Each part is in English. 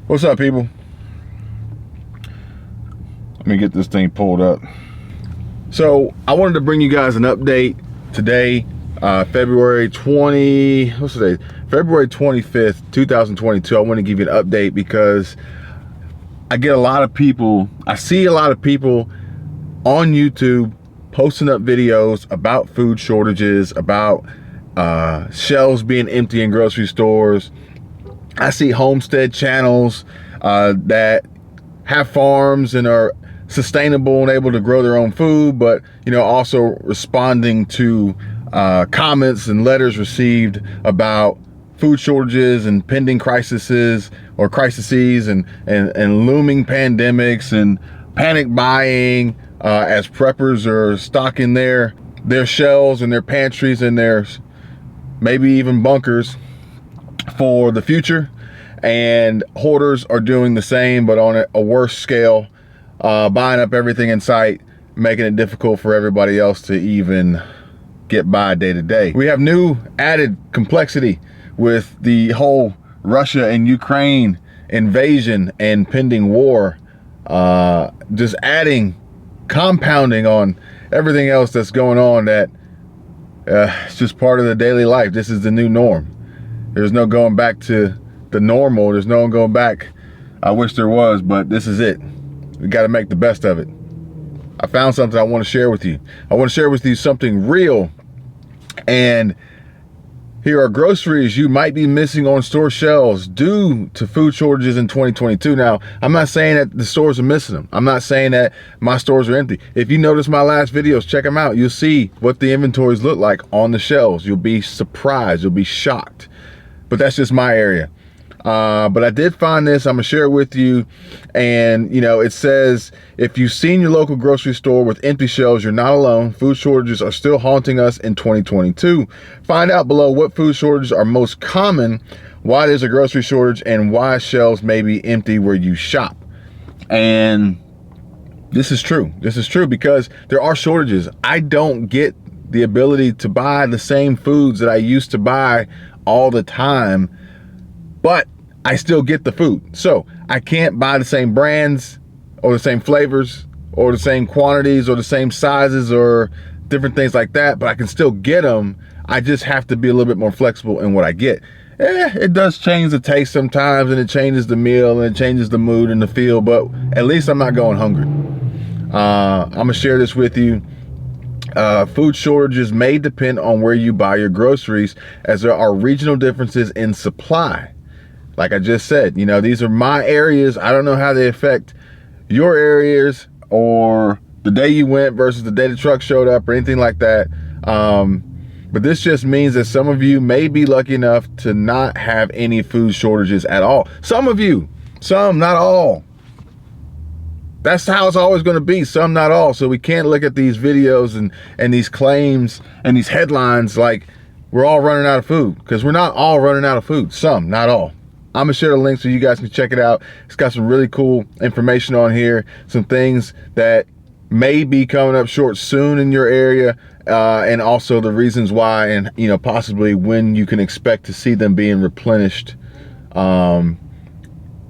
What's up, people? Let me get this thing pulled up. So I wanted to bring you guys an update today, February 25th, 2022. I want to give you an update because I see a lot of people on YouTube posting up videos about food shortages, about shelves being empty in grocery stores. I see homestead channels that have farms and are sustainable and able to grow their own food, but also responding to comments and letters received about food shortages and pending crises and looming pandemics and panic buying as preppers are stocking their shelves and their pantries and their maybe even bunkers for the future, and hoarders are doing the same but on a worse scale, buying up everything in sight, making it difficult for everybody else to even get by day to day. We have new added complexity with the whole Russia and Ukraine invasion and pending war, just compounding on everything else that's going on, that it's just part of the daily life. This is the new norm. There's no going back to the normal. There's no going back. I wish there was, but this is it. We got to make the best of it. I found something I want to share with you. I want to share with you something real. And here are groceries you might be missing on store shelves due to food shortages in 2022. Now, I'm not saying that the stores are missing them. I'm not saying that my stores are empty. If you notice my last videos, check them out. You'll see what the inventories look like on the shelves. You'll be surprised. You'll be shocked. But that's just my area. But I did find this. I'm gonna share it with you. And it says, if you've seen your local grocery store with empty shelves, you're not alone. Food shortages are still haunting us in 2022. Find out below what food shortages are most common, why there's a grocery shortage, and why shelves may be empty where you shop. And this is true. This is true because there are shortages. I don't get the ability to buy the same foods that I used to buy all the time, but I still get the food. So I can't buy the same brands or the same flavors or the same quantities or the same sizes or different things like that, but I can still get them. I just have to be a little bit more flexible in what I get. It does change the taste sometimes, and it changes the meal, and it changes the mood and the feel, but at least I'm not going hungry. I'm gonna share this with you. Food shortages may depend on where you buy your groceries, as there are regional differences in supply. Like I just said, these are my areas. I don't know how they affect your areas or the day you went versus the day the truck showed up or anything like that. But this just means that some of you may be lucky enough to not have any food shortages at all. Some of you, some, not all. That's how it's always going to be. Some, not all. So we can't look at these videos and these claims and these headlines like we're all running out of food, because we're not all running out of food. Some, not all. I'm gonna share the link so you guys can check it out. It's got some really cool information on here, some things that may be coming up short soon in your area, and also the reasons why, and possibly when you can expect to see them being replenished, or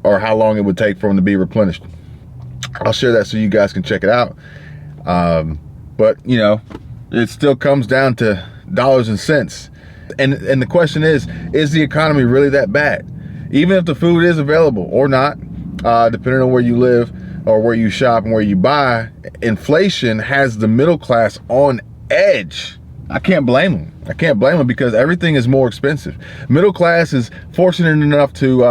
how long it would take for them to be replenished. I'll share that so you guys can check it out. But it still comes down to dollars and cents. And the question is the economy really that bad? Even if the food is available or not, depending on where you live or where you shop and where you buy, inflation has the middle class on edge. I can't blame them. I can't blame them because everything is more expensive. Middle class is fortunate enough to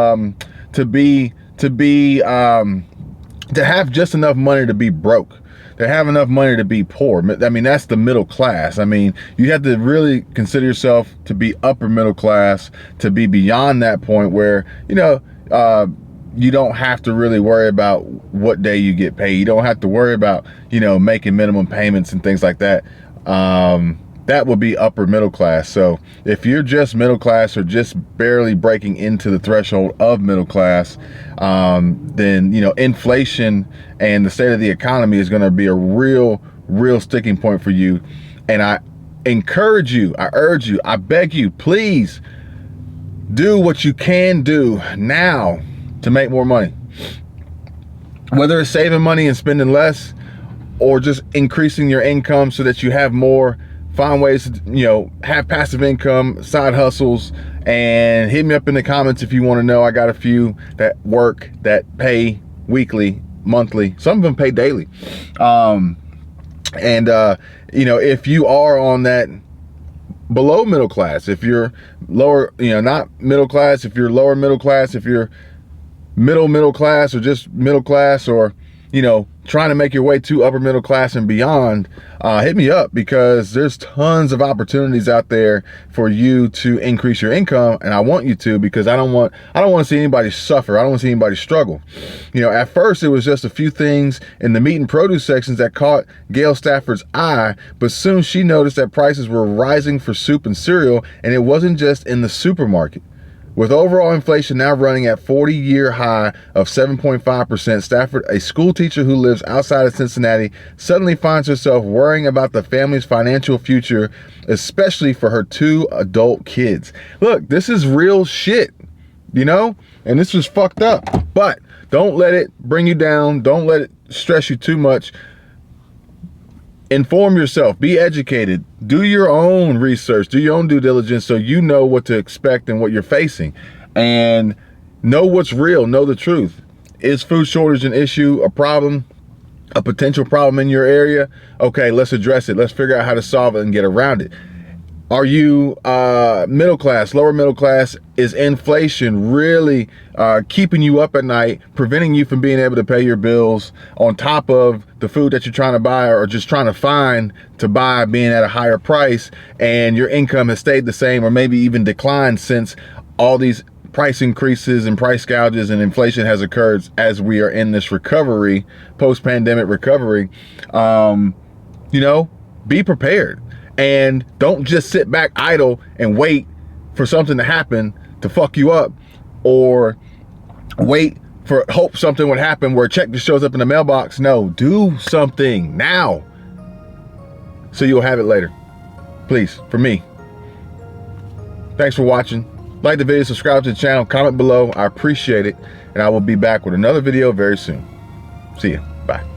have just enough money to be broke. They have enough money to be poor. I mean, that's the middle class. I mean, you have to really consider yourself to be upper middle class to be beyond that point where, you don't have to really worry about what day you get paid. You don't have to worry about, making minimum payments and things like that. That would be upper middle class. So if you're just middle class or just barely breaking into the threshold of middle class, then inflation and the state of the economy is going to be a real sticking point for you. And I encourage you, I urge you, I beg you, please do what you can do now to make more money. Whether it's saving money and spending less, or just increasing your income so that you have more, find ways to, you know, have passive income, side hustles, and hit me up in the comments if you want to know. I got a few that work, that pay weekly, monthly, some of them pay daily. You know, if you are on that below middle class, if you're lower, you know, not middle class, if you're lower middle class, if you're middle class, or just middle class, or, you know, trying to make your way to upper middle class and beyond, hit me up, because there's tons of opportunities out there for you to increase your income, and I want you to, because I don't want to see anybody suffer. I don't want to see anybody struggle. You know, at first it was just a few things in the meat and produce sections that caught Gail Stafford's eye, but soon she noticed that prices were rising for soup and cereal, and it wasn't just in the supermarket. With overall inflation now running at 40-year high of 7.5%, Stafford, a school teacher who lives outside of Cincinnati, suddenly finds herself worrying about the family's financial future, especially for her 2 adult kids. Look, this is real shit, you know? And this was fucked up. But don't let it bring you down. Don't let it stress you too much. Inform yourself, be educated, do your own research, do your own due diligence, so you know what to expect and what you're facing, and know what's real, know the truth. Is food shortage an issue, a problem, a potential problem in your area? Okay, let's address it. Let's figure out how to solve it and get around it. Are you middle class, lower middle class? Is inflation really keeping you up at night, preventing you from being able to pay your bills, on top of the food that you're trying to buy or just trying to find to buy being at a higher price, and your income has stayed the same or maybe even declined since all these price increases and price gouges and inflation has occurred as we are in this recovery, post-pandemic recovery? You know, be prepared. And don't just sit back idle and wait for something to happen to fuck you up, or hope something would happen where a check just shows up in the mailbox. No, do something now so you'll have it later. Please, for me. Thanks for watching. Like the video, subscribe to the channel, comment below. I appreciate it. And I will be back with another video very soon. See ya. Bye.